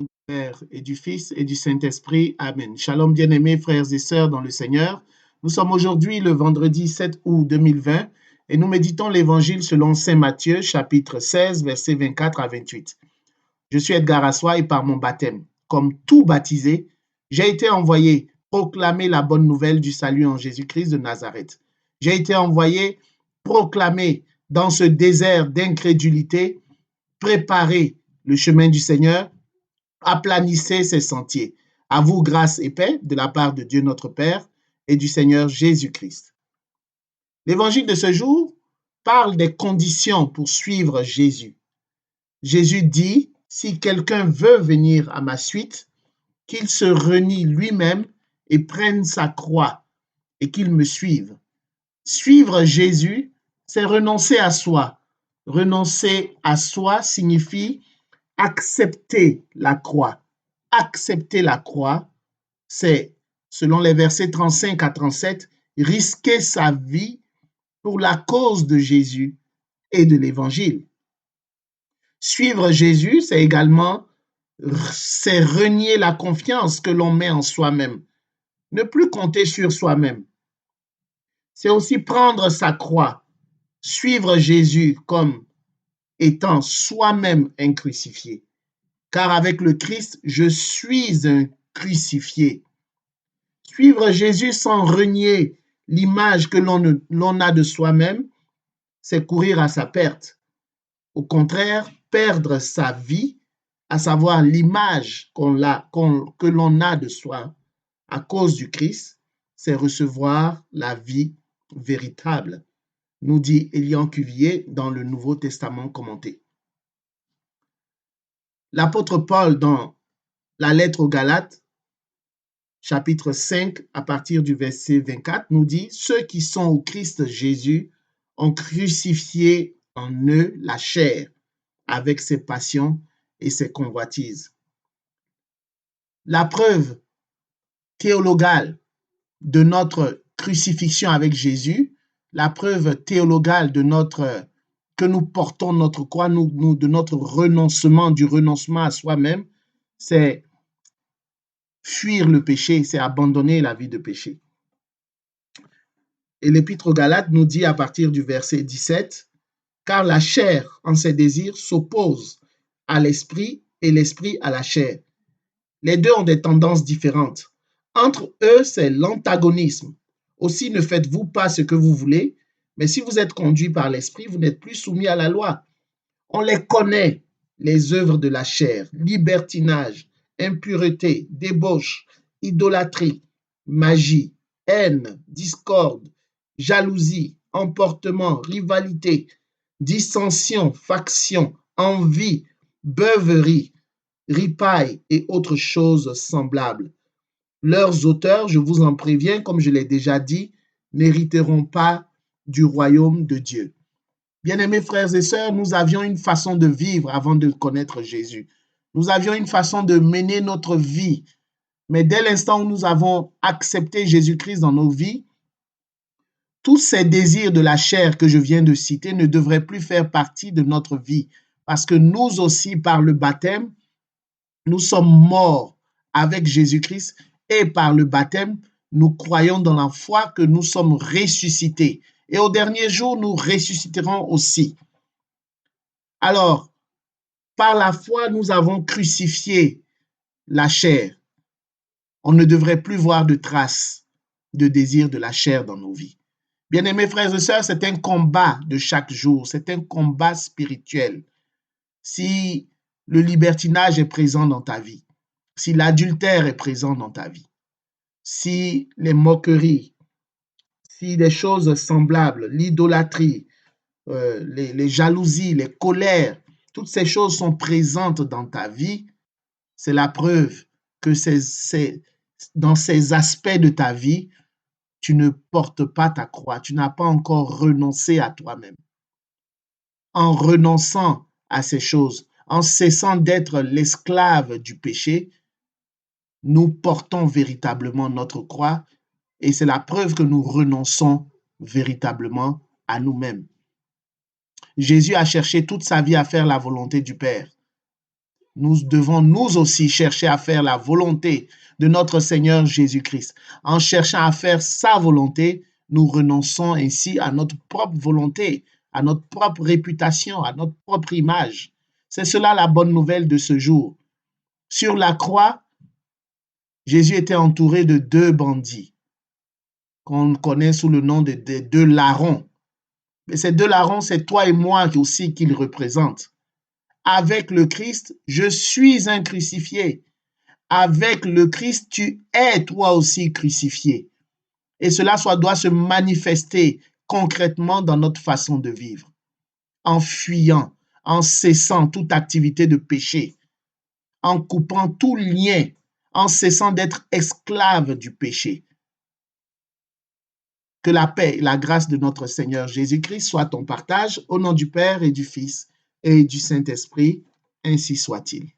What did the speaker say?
Du Père et du Fils et du Saint-Esprit. Amen. Shalom, bien-aimés frères et sœurs dans le Seigneur. Nous sommes aujourd'hui le vendredi 7 août 2020 et nous méditons l'évangile selon Saint Matthieu, chapitre 16, versets 24 à 28. Je suis Edgar Assois et par mon baptême, comme tout baptisé, j'ai été envoyé proclamer la bonne nouvelle du salut en Jésus-Christ de Nazareth. J'ai été envoyé proclamer dans ce désert d'incrédulité, préparer le chemin du Seigneur, aplanissez ses sentiers. À vous, grâce et paix de la part de Dieu notre Père et du Seigneur Jésus-Christ. L'évangile de ce jour parle des conditions pour suivre Jésus. Jésus dit, si quelqu'un veut venir à ma suite, qu'il se renie lui-même et prenne sa croix et qu'il me suive. Suivre Jésus, c'est renoncer à soi. Renoncer à soi signifie accepter la croix. Accepter la croix, c'est, selon les versets 35 à 37, risquer sa vie pour la cause de Jésus et de l'Évangile. Suivre Jésus, c'est également renier la confiance que l'on met en soi-même, ne plus compter sur soi-même. C'est aussi prendre sa croix, suivre Jésus comme étant soi-même un crucifié. Car avec le Christ, je suis un crucifié. Suivre Jésus sans renier l'image que l'on a de soi-même, c'est courir à sa perte. Au contraire, perdre sa vie, à savoir l'image que l'on a de soi à cause du Christ, c'est recevoir la vie véritable, nous dit Élian Cuvier dans le Nouveau Testament commenté. L'apôtre Paul, dans la lettre aux Galates, chapitre 5, à partir du verset 24, nous dit « Ceux qui sont au Christ Jésus ont crucifié en eux la chair avec ses passions et ses convoitises. » La preuve théologale de notre crucifixion avec Jésus, la preuve théologale que nous portons notre croix, de notre renoncement, du renoncement à soi-même, c'est fuir le péché, c'est abandonner la vie de péché. Et l'Épître aux Galates nous dit à partir du verset 17, « Car la chair, en ses désirs, s'oppose à l'esprit et l'esprit à la chair. Les deux ont des tendances différentes. Entre eux, c'est l'antagonisme. Aussi, ne faites-vous pas ce que vous voulez, mais si vous êtes conduit par l'esprit, vous n'êtes plus soumis à la loi. On les connaît, les œuvres de la chair, libertinage, impureté, débauche, idolâtrie, magie, haine, discorde, jalousie, emportement, rivalité, dissension, faction, envie, beuverie, ripaille et autres choses semblables. Leurs auteurs, je vous en préviens, comme je l'ai déjà dit, n'hériteront pas du royaume de Dieu. » Bien-aimés frères et sœurs, nous avions une façon de vivre avant de connaître Jésus. Nous avions une façon de mener notre vie. Mais dès l'instant où nous avons accepté Jésus-Christ dans nos vies, tous ces désirs de la chair que je viens de citer ne devraient plus faire partie de notre vie. Parce que nous aussi, par le baptême, nous sommes morts avec Jésus-Christ et par le baptême, nous croyons dans la foi que nous sommes ressuscités. Et au dernier jour, nous ressusciterons aussi. Alors, par la foi, nous avons crucifié la chair. On ne devrait plus voir de traces de désir de la chair dans nos vies. Bien-aimés frères et sœurs, c'est un combat de chaque jour, c'est un combat spirituel. Si le libertinage est présent dans ta vie, si l'adultère est présent dans ta vie, si les moqueries, si des choses semblables, l'idolâtrie, les jalousies, les colères, toutes ces choses sont présentes dans ta vie, c'est la preuve que dans ces aspects de ta vie, tu ne portes pas ta croix, tu n'as pas encore renoncé à toi-même. En renonçant à ces choses, en cessant d'être l'esclave du péché, nous portons véritablement notre croix et c'est la preuve que nous renonçons véritablement à nous-mêmes. Jésus a cherché toute sa vie à faire la volonté du Père. nous devons nous aussi chercher à faire la volonté de notre Seigneur Jésus-Christ. En cherchant à faire sa volonté, nous renonçons ainsi à notre propre volonté, à notre propre réputation, à notre propre image. C'est cela la bonne nouvelle de ce jour. Sur la croix, Jésus était entouré de deux bandits qu'on connaît sous le nom de deux larrons. Mais ces deux larrons, c'est toi et moi aussi qu'ils représentent. Avec le Christ, je suis un crucifié. Avec le Christ, tu es toi aussi crucifié. Et cela doit se manifester concrètement dans notre façon de vivre, en fuyant, en cessant toute activité de péché, en coupant tout lien, en cessant d'être esclave du péché. Que la paix et la grâce de notre Seigneur Jésus-Christ soient ton partage, au nom du Père et du Fils et du Saint-Esprit, ainsi soit-il.